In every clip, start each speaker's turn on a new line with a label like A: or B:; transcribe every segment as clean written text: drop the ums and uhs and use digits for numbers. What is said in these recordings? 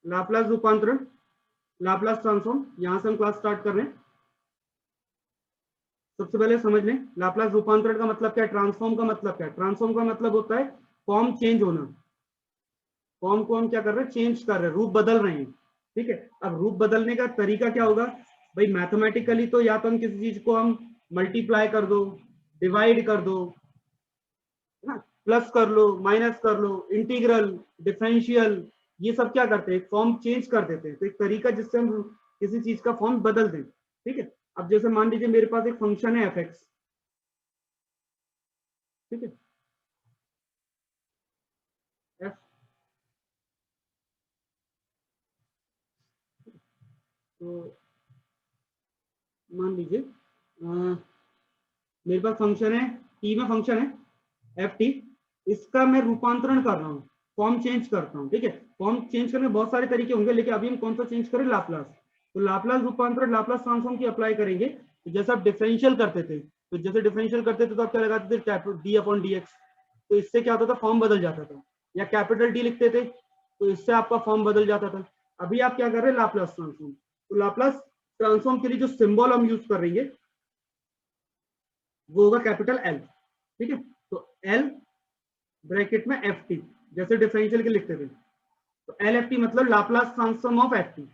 A: Laplace रूपांतरण, Laplace transform, यहां से हम क्लास स्टार्ट कर रहे हैं। सबसे पहले समझ लें लाप्लास रूपांतरण का मतलब क्या है, ट्रांसफॉर्म का मतलब क्या है। ट्रांसफॉर्म का मतलब होता है फॉर्म चेंज होना। फॉर्म को हम क्या कर रहे हैं, चेंज कर रहे हैं, रूप बदल रहे हैं। ठीक है, अब रूप बदलने का तरीका क्या होगा भाई, मैथमेटिकली तो या तो हम किसी चीज को हम मल्टीप्लाई कर दो, डिवाइड कर दो, है ना, प्लस कर लो, माइनस कर लो, इंटीग्रल, डिफरेंशियल, ये सब क्या करते हैं, फॉर्म चेंज कर देते हैं। तो एक तरीका जिससे हम किसी चीज का फॉर्म बदल दें। ठीक है, अब जैसे मान लीजिए मेरे पास एक फंक्शन है एफ एक्स। ठीक है, एफ, तो मान लीजिए मेरे पास फंक्शन है, टी में फंक्शन है एफ टी, इसका मैं रूपांतरण कर रहा हूँ, फॉर्म चेंज करता हूँ। ठीक है, फॉर्म चेंज करने बहुत सारे तरीके होंगे, लेकिन अभी हम कौन सा चेंज करें, लाप्लास। तो लाप्लास रूपांतरण, लाप्लास ट्रांसफॉर्म की अप्लाई करेंगे। तो जैसे आप डिफरेंशियल करते थे, तो जैसे डिफरेंशियल करते थे तो आप क्या लगाते थे, डी अपॉन डी एक्स। तो इससे क्या होता था, फॉर्म बदल जाता था। या कैपिटल डी लिखते थे तो इससे आपका फॉर्म बदल जाता था। अभी आप क्या कर रहे हैं, लाप्लास ट्रांसफॉर्म। तो लाप्लास ट्रांसफॉर्म के लिए जो सिंबल हम यूज करेंगे वो होगा कैपिटल एल। ठीक है, तो एल ब्रैकेट में एफ टी, जैसे डिफरेंशियल के लिखते थे। तो एल एफ टी मतलब Laplace transform of F T,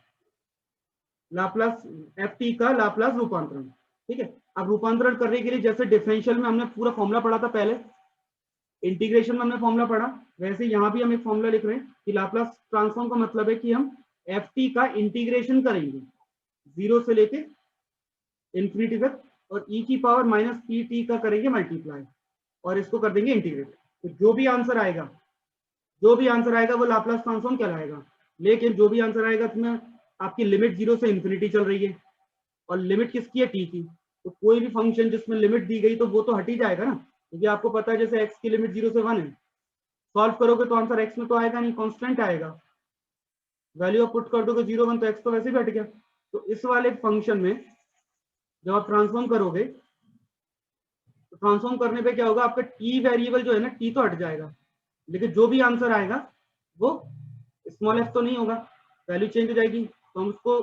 A: Laplace F T का लाप्लास रूपांतरण। ठीक है, अब रूपांतरण करने के लिए जैसे डिफरेंशियल में हमने पूरा फॉर्मूला पढ़ा था पहले, इंटीग्रेशन में हमने फॉर्मूला पढ़ा, वैसे यहां भी हम एक फॉर्मूला लिख रहे हैं कि लाप्लास ट्रांसफॉर्म का मतलब है कि हम एफ टी का इंटीग्रेशन करेंगे जीरो से लेके इंफिनिटी तक, और ई की पावर माइनस पी टी का करेंगे मल्टीप्लाई, और इसको कर देंगे इंटीग्रेट। तो जो भी आंसर आएगा, जो भी आंसर आएगा वो लाप्लास ट्रांसफॉर्म कहलाएगा। लेकिन जो भी आंसर आएगा उसमें आपकी लिमिट जीरो से इंफिनिटी चल रही है, और लिमिट किसकी है, टी की। तो कोई भी फंक्शन जिसमें लिमिट दी गई तो वो तो हट ही जाएगा ना, क्योंकि आपको पता है जैसे एक्स की लिमिट जीरो से वन है, सॉल्व करोगे तो आंसर एक्स में तो आएगा नहीं, कांस्टेंट आएगा। वैल्यू आप पुट कर दोगे जीरो वन, तो एक्स तो वैसे भी हट गया। तो इस वाले फंक्शन में जब आप ट्रांसफॉर्म करोगे, तो ट्रांसफॉर्म करने पे क्या होगा, आपका टी वेरिएबल जो है ना, टी तो हट जाएगा, लेकिन जो भी आंसर आएगा वो स्मॉल एफ तो नहीं होगा, वैल्यू चेंज हो जाएगी। तो हम उसको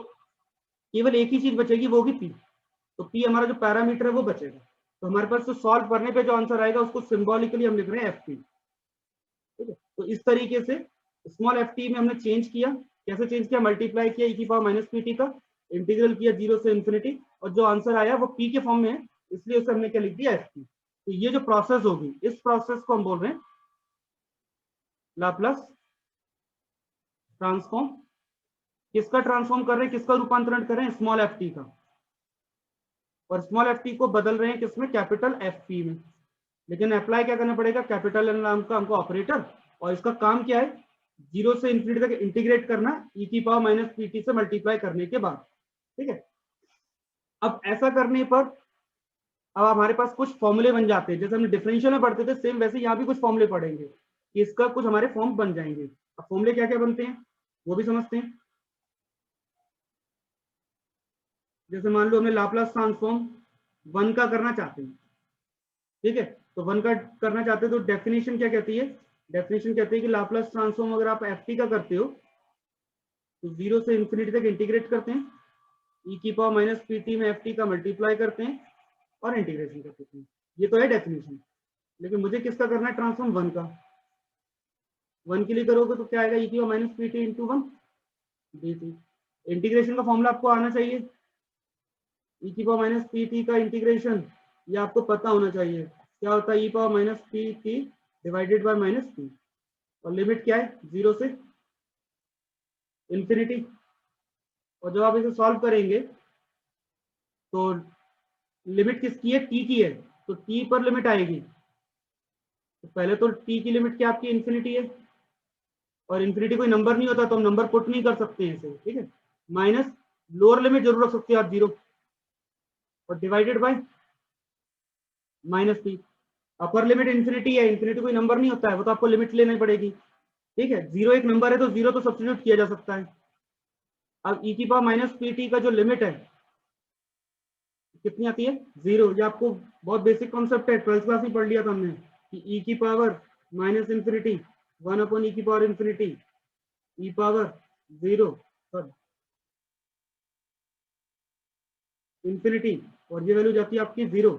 A: केवल एक ही चीज बचेगी, वो होगी पी। तो पी हमारा जो पैरामीटर है वो बचेगा। तो हमारे पास तो सॉल्व करने पे जो आंसर आएगा उसको सिंबॉलिकली हम लिख रहे हैं एफ पी। ठीक है, तो इस तरीके से स्मॉल एफ टी में हमने चेंज किया। कैसे चेंज किया, मल्टीप्लाई किया ई की पावर माइनस पी टी का, इंटीग्रल किया जीरो से इंफिनिटी, और जो आंसर आया वो पी के फॉर्म में है, इसलिए उसे हमने क्या लिख दिया, एफ पी। तो ये जो प्रोसेस होगी, इस प्रोसेस को हम बोल रहे हैं लाप्लास ट्रांसफॉर्म। किसका ट्रांसफॉर्म कर रहे हैं, किसका रूपांतरण कर रहे हैं, स्मॉल एफ टी का, और स्मॉल एफ टी को बदल रहे हैं किसमें, कैपिटल एफ पी में। लेकिन अप्लाई क्या करना पड़ेगा, कैपिटल एल नाम का हमको ऑपरेटर, और इसका काम क्या है, जीरो से इंफिनिटी तक इंटीग्रेट करना ई की पावर माइनस पी टी से मल्टीप्लाई करने के बाद। ठीक है, अब ऐसा करने पर अब हमारे पास कुछ फॉर्मूले बन जाते हैं, जैसे हमने डिफरेंशियल में पढ़ते थे सेम वैसे यहाँ भी कुछ फॉर्मूले पढ़ेंगे कि इसका कुछ हमारे फॉर्म बन जाएंगे। अब फॉर्मूले क्या क्या बनते हैं वो भी समझते हैं। जैसे मान लो हमें लाप्लास ट्रांसफॉर्म वन का करना चाहते हैं। ठीक है, तो वन का करना चाहते हैं तो डेफिनेशन क्या कहती है, डेफिनेशन कहती है कि लाप्लास ट्रांसफॉर्म अगर आप एफ टी का करते हो तो जीरो से इंफिनिटी तक इंटीग्रेट करते हैं, ई की पावर माइनस पी टी में एफ टी का मल्टीप्लाई करते हैं और इंटीग्रेशन करते हैं। ये तो है डेफिनेशन, लेकिन मुझे किसका करना है, ट्रांसफॉर्म वन का। वन के लिए करोगे तो क्या आएगा, ई की power minus P T into one D T. Integration का फॉर्मूला आपको आना चाहिए, ई की पावर माइनस पी टी का इंटीग्रेशन, ये आपको पता होना चाहिए क्या होता है, e power minus P T divided by minus P, और लिमिट क्या है, जीरो से इंफिनिटी। और जब आप इसे सॉल्व करेंगे तो लिमिट किसकी है, टी की है, तो टी पर लिमिट आएगी। तो पहले तो टी की लिमिट क्या आपकी इंफिनिटी है, और इंफिनिटी कोई नंबर नहीं होता तो हम नंबर पुट नहीं कर सकते हैं इसे। ठीक है, माइनस लोअर लिमिट जरूर रख सकते हो आप जीरो, और divided by minus P. Upper limit infinity है, इंफिनिटी कोई नंबर नहीं होता है, वो तो आपको लिमिट लेनी पड़ेगी। ठीक है, जीरो एक नंबर है तो जीरो तो सब्स्टिट्यूट किया जा सकता है। अब ई की पावर माइनस पी टी का जो लिमिट है कितनी आती है, जीरो। ये आपको बहुत बेसिक कॉन्सेप्ट है, 12th क्लास में पढ़ लिया था हमने कि ई की power minus infinity one upon e की power infinity e power 0 infinity, और ये वैल्यू जाती है आपकी 0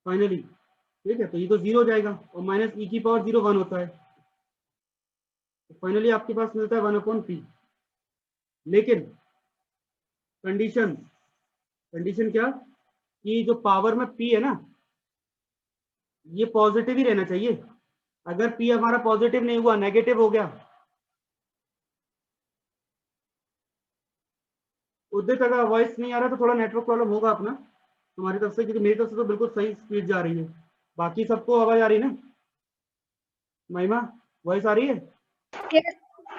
A: फाइनली। ठीक है, तो ये तो 0 हो जाएगा, और माइनस ई की पावर 0 1 होता है, तो फाइनली आपके पास मिलता है 1/p। लेकिन कंडीशन, कंडीशन क्या, कि जो पावर में p है ना, ये पॉजिटिव ही रहना चाहिए। अगर p हमारा पॉजिटिव नहीं हुआ, नेगेटिव हो गया, उदित अगर वॉइस नहीं आ रहा तो थोड़ा नेटवर्क प्रॉब्लम होगा अपना तुम्हारी तरफ से, क्योंकि मेरी तरफ से तो बिल्कुल सही स्पीड जा रही है। बाकी सबको आवाज आ रही है ना? महिमा, वॉइस आ रही है?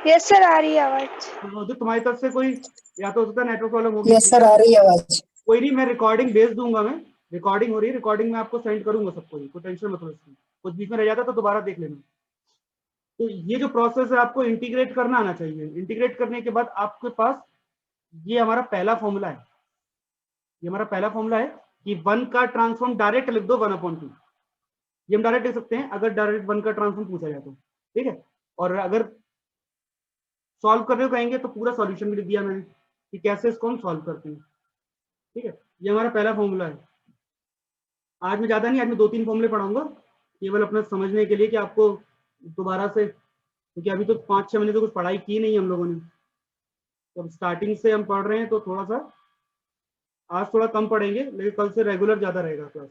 B: यस सर, आ रही है आवाज।
A: उदित तुम्हारी तरफ से कोई, या तो हो सकता है नेटवर्क प्रॉब्लम होगी।
C: यस सर, आ रही है आवाज।
A: कोई नहीं, मैं रिकॉर्डिंग भेज दूंगा, मैं रिकॉर्डिंग हो रही है, रिकॉर्डिंग में आपको सेंड करूंगा सबको, कोई टेंशन मत लो इसकी। कुछ बीच में रह जाता तो दोबारा देख लेना। तो ये जो प्रोसेस है आपको इंटीग्रेट करना आना चाहिए। इंटीग्रेट करने के बाद आपके पास ये हमारा पहला फॉर्मूला है, ये हमारा पहला फॉर्मूला है कि 1 का ट्रांसफॉर्म डायरेक्ट लिख दो 1/2। ये हम डायरेक्ट लिख सकते हैं अगर डायरेक्ट 1 का ट्रांसफॉर्म पूछा जाए तो। ठीक है, और अगर सॉल्व करने को कहेंगे तो पूरा सॉल्यूशन भी लिख दिया मैंने कि कैसे इसको हम सॉल्व करते हैं। ठीक है, ये हमारा पहला फॉर्मूला है। आज मैं ज्यादा नहीं, आज मैं 2-3 फॉर्मूले पढ़ाऊंगा केवल अपना समझने के लिए, कि आपको दोबारा से, क्योंकि अभी तो 5-6 महीने तो कुछ पढ़ाई की नहीं हम लोगों ने, तो स्टार्टिंग से हम पढ़ रहे हैं, तो थोड़ा सा आज थोड़ा कम पढ़ेंगे, लेकिन कल से रेगुलर ज्यादा रहेगा क्लास।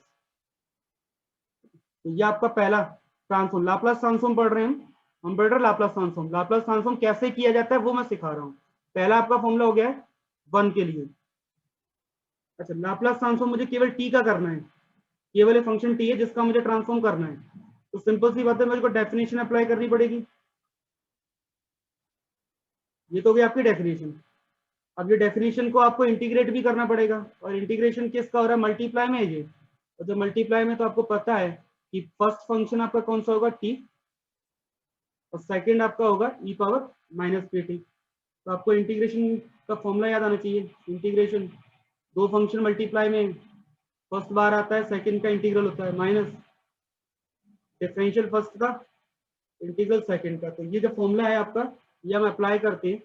A: तो ये आपका पहला ट्रांसफॉर्म, लाप्लास ट्रांसफॉर्म पढ़ रहे हैं हम पढ़ रहे हैं लाप्लास ट्रांसफॉर्म। लाप्लास ट्रांसफॉर्म कैसे किया जाता है वो मैं सिखा रहा हूँ। पहला आपका फॉर्मूला हो गया है 1 के लिए। अच्छा, लाप्लास ट्रांसफॉर्म मुझे केवल टी का करना है, केवल एक फंक्शन टी है जिसका मुझे ट्रांसफॉर्म करना है। तो सिंपल सी बात है, मेरे को डेफिनेशन अप्लाई करनी पड़ेगी। ये तो हो गई आपकी डेफिनेशन। अब ये डेफिनेशन को आपको इंटीग्रेट भी करना पड़ेगा, और इंटीग्रेशन किसका हो रहा है, मल्टीप्लाई में है ये। और जब मल्टीप्लाई में, तो आपको पता है कि फर्स्ट फंक्शन आपका कौन सा होगा, टी, और सेकंड आपका होगा ई पावर माइनस पी टी। तो आपको इंटीग्रेशन का फॉर्मूला याद आना चाहिए। इंटीग्रेशन, दो फंक्शन मल्टीप्लाई में फर्स्ट बार आता है, सेकंड का इंटीग्रल होता है, माइनस डिफरेंशियल फर्स्ट का, इंटीग्रल सेकंड का। तो ये जो फॉर्मूला है आपका, ये हम अप्लाई करते हैं।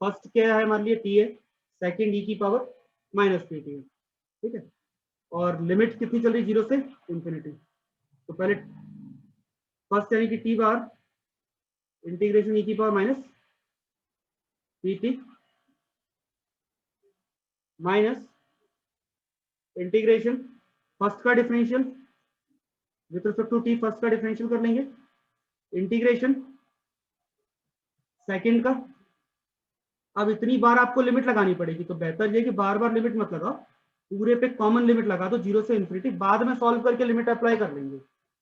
A: फर्स्ट क्या है हमारे लिए, टी है, सेकंड ई की पावर माइनस पी टी है। ठीक है, और लिमिट कितनी चल रही, 0 से इंफिनिटी। तो पहले फर्स्ट यानी कि टी बार इंटीग्रेशन ई की power minus P T minus integration first का differential with respect to T, first का डिफरेंशियल कर लेंगे, इंटीग्रेशन सेकंड का। अब इतनी बार आपको लिमिट लगानी पड़ेगी, तो बेहतर ये कि बार बार लिमिट मत लगाओ, पूरे पे कॉमन लिमिट लगा दो 0 से इंफिनिटी। बाद में सॉल्व करके लिमिट अप्लाई कर लेंगे।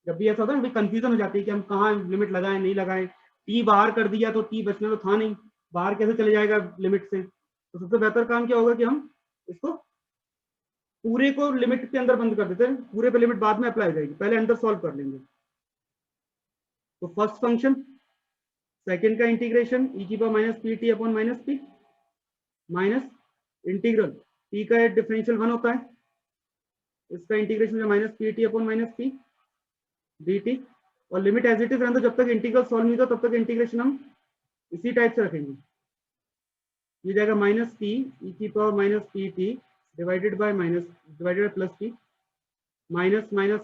A: जब भी ऐसा होता है ना, कंफ्यूजन हो जाती है कि हम कहाँ लिमिट लगाएं नहीं लगाएं। टी बाहर कर दिया तो टी बचना तो था नहीं, बाहर कैसे चले जाएगा लिमिट से। तो सबसे बेहतर काम क्या होगा कि हम इसको पूरे को लिमिट के अंदर बंद कर देते हैं, पूरे पे लिमिट बाद में अप्लाई हो जाएगी, पहले अंदर सॉल्व कर लेंगे। तो फर्स्ट फंक्शन, सेकंड का इंटीग्रेशन ई की power minus P T upon minus P, minus integral T का डिफरेंशियल 1 होता है, इसका integration minus P T upon minus P D T. और लिमिट एज इट इज रहने दो, जब तक इंटीग्रल सॉल्व नहीं होता तब तक इंटीग्रेशन हम इसी टाइप से रखेंगे। ये जाएगा माइनस पी ई की power minus P T divided by minus, divided by plus P, minus minus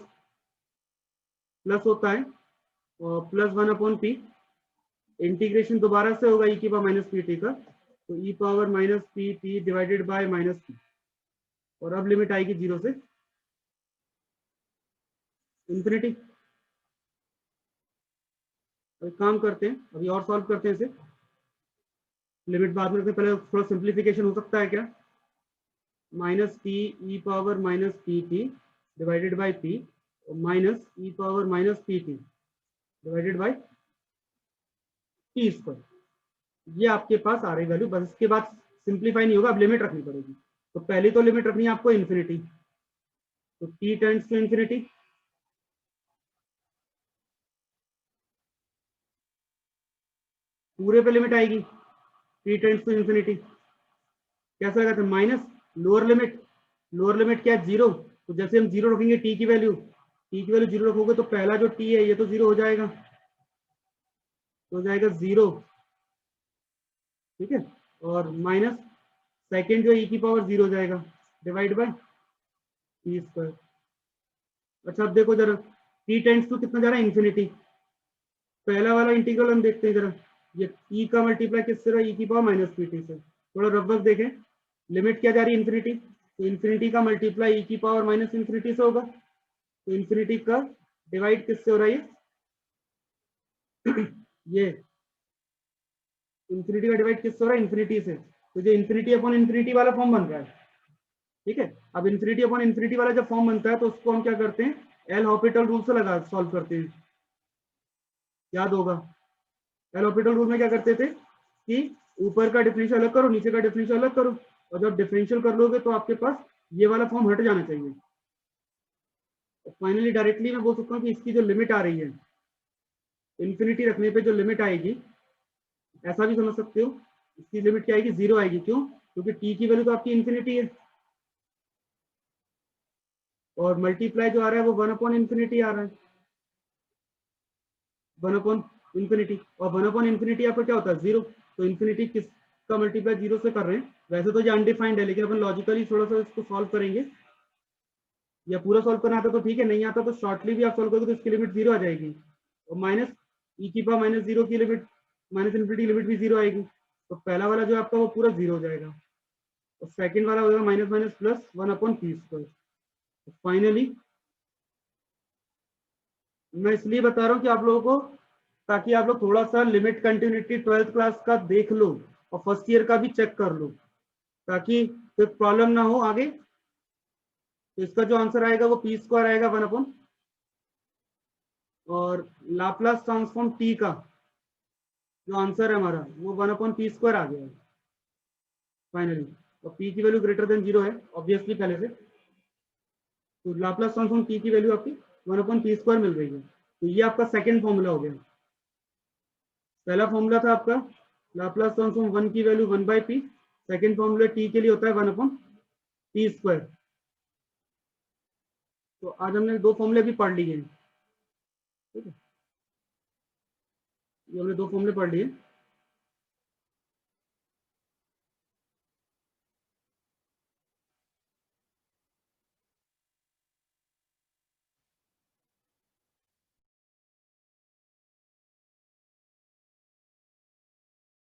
A: plus होता है, और प्लस 1 अपॉन पी। इंटीग्रेशन दोबारा से होगा ई की पावर माइनस पी टी का, तो e power minus P T divided by minus P, और अब लिमिट आएगी 0 से इंफिनिटी। अब काम करते हैं, अभी और सॉल्व करते हैं इसे, लिमिट बाद में रखते, पहले थोड़ा सिंप्लीफिकेशन हो सकता है क्या, minus T E power minus P T divided by P, minus E power minus P T divided bye T square. ये आपके पास आ रही वैल्यू। बस इसके बाद सिंप्लीफाई नहीं होगा, अब लिमिट रखनी पड़ेगी। तो पहली तो लिमिट रखनी है आपको इन्फिनिटी, तो टी टेंड्स टू इन्फिनिटी, पूरे पे लिमिट आएगी टी टेंड्स टू इन्फिनिटी। कैसा लगा था, minus lower limit, lower limit क्या है 0, तो जैसे हम 0 रखेंगे टी की वैल्यू, 0 रखोगे तो पहला जो टी है ये तो 0 हो जाएगा, तो हो जाएगा 0 ठीक है, और माइनस सेकेंड जो e की पावर 0 हो जाएगा डिवाइड बाय टी स्क्वायर। अच्छा अब देखो जरा, t टेंड्स टू कितना जा रहा है, इन्फिनिटी। पहला वाला इंटीग्रल हम देखते हैं जरा, ये e का मल्टीप्लाई किससे रहा है, e की पावर माइनस पी टी से। थोड़ा रफ वर्क देखें, लिमिट क्या जा रही है, इन्फिनिटी, तो इन्फिनिटी का मल्टीप्लाई e की पावर माइनस इन्फिनिटी से होगा, तो इन्फिनिटी का डिवाइड किससे हो रहा है ये इन्फिनिटी का डिवाइड किससे हो रहा है, इन्फिनिटी से। तो जो इन्फिनिटी अपॉन इन्फिनिटी वाला फॉर्म बन रहा है, ठीक है। अब इन्फिनिटी अपॉन इन्फिनिटी वाला जब फॉर्म बनता है तो उसको हम क्या करते हैं, एल हॉपिटल रूल से लगा सॉल्व करते हैं, याद होगा। एल हॉपिटल रूल में क्या करते थे कि ऊपर का डिफरेंशियल अलग करो, नीचे का डिफरेंशियल अलग करो, और जब डिफरेंशियल कर लोगे तो आपके पास ये वाला फॉर्म हट जाना चाहिए। फाइनली डायरेक्टली मैं बोल सकता हूँ कि इसकी जो लिमिट आ रही है, इन्फिनिटी रखने पे जो लिमिट आएगी, ऐसा भी समझ सकते हो, इसकी लिमिट क्या आएगी, 0 आएगी। क्यों, क्योंकि टी की वैल्यू तो आपकी इन्फिनिटी है, और मल्टीप्लाई जो आ रहा है वो 1 अपॉन इन्फिनिटी आ रहा है, 1 अपॉन इन्फिनिटी, और 1 अपॉन इन्फिनिटी आपका क्या होता है, 0। तो इन्फिनिटी किसका मल्टीप्लाई 0 से कर रहे हैं, वैसे तो ये अनडिफाइंड है, लेकिन अपन लॉजिकली थोड़ा सा इसको सॉल्व करेंगे, या पूरा सॉल्व करना आता तो ठीक है, नहीं आता तो शॉर्टली भी आप सॉल्व करोगे तो इसकी लिमिट 0 आ जाएगी, और माइनस ई की पावर माइनस 0 की लिमिट, माइनस इन्फिनिटी लिमिट भी 0 आएगी। तो पहला वाला जो आपका वो पूरा 0 हो जाएगा, और सेकंड वाला होगा minus minus plus 1 upon P square. Finally मैं इसलिए बता रहा हूँ कि आप लोगों को, ताकि आप लोग थोड़ा सा लिमिट कंटिन्यूटी 12th क्लास का देख लो और फर्स्ट ईयर का भी चेक कर लो, ताकि कोई प्रॉब्लम ना हो आगे। तो इसका जो आंसर आएगा वो पी स्क्वायर आएगा 1 अपॉन, और लाप्लास ट्रांसफॉर्म टी का जो आंसर है हमारा वो 1 अपॉन पी स्क्वायर आ गया है फाइनली, और पी की वैल्यू ग्रेटर देन 0 है ऑब्वियसली पहले से, तो लाप्लास ट्रांसफॉर्म टी की वैल्यू आपकी 1 अपॉन पी स्क्वायर मिल रही है। तो ये आपका सेकंड फॉर्मूला हो गया। पहला फॉर्मूला था आपका लाप्लास ट्रांसफॉर्म 1 की value 1 by P, second formula T के लिए होता है 1 अपॉन टी स्क्वायर। तो आज हमने दो फॉर्मूले भी पढ़ लिए हैं, ठीक है, ये हमने दो फॉर्मूले पढ़ लिए।